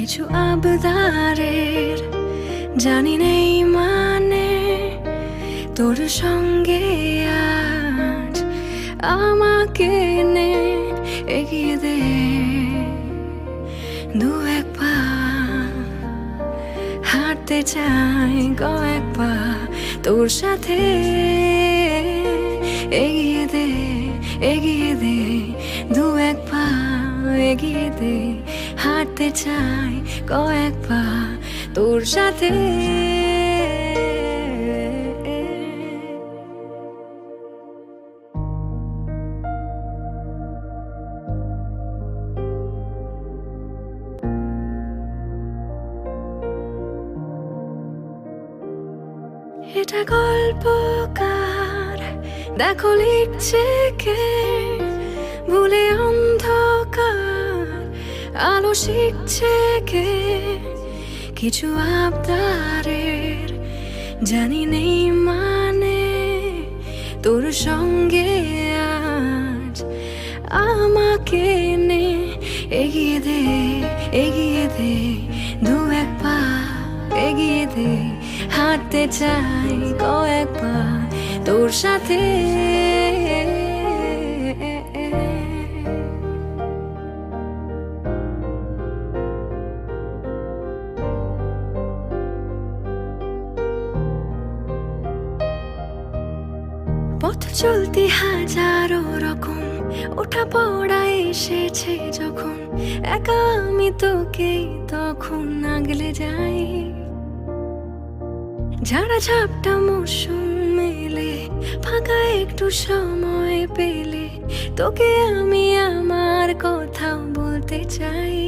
কিছু আবদারের জানি নেই মানে তোর সঙ্গে আজ আমাকে নে এগিয়ে দে দু এক পা হাঁটতে চাই কয়েক পা তোর সাথে এগিয়ে দে দু এক পা এগিয়ে দে হাঁটতে চাই কয়েক পা তোর সাথে এটা গল্পকার দেখো লিখছে কে ভুলে অন্ধকার আলো শিখছে কে কিছু আবদারের জানি নেই মানে তোর সঙ্গে আজ আমাকে নে এগিয়ে দে দু এক পা এগিয়ে দে হাঁটতে চাই কয়েক পা তোর সাথে পথ চলতি হাজারো রকম ওঠা পড়া এসেছে যখন একা আমি তোকে তখন আগলে যাই ঝাড়া ঝাপটা মৌসুম মেলে ফাঁকা একটু সময় পেলে তোকে আমি আমার কথা বলতে চাই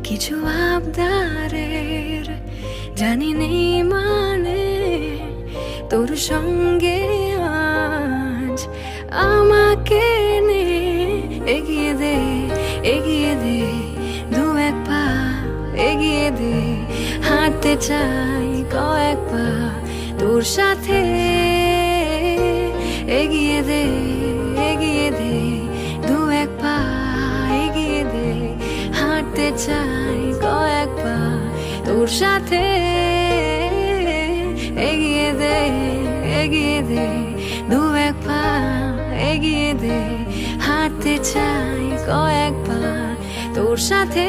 কিছু আবদারের জানি নেই মানে তোর সঙ্গে আজ আমাকে নে এগিয়ে দে দু এক পা এগিয়ে দে হাঁটতে চাই কয়েক পা তোর সাথে এগিয়ে দে দু এক পা এগিয়ে দে হাঁটতে চাই কয়েক পা তোর সাথে এগিয়ে দে দু এক পা এগিয়ে দে হাঁটতে চাই কয়েক পা তোর সাথে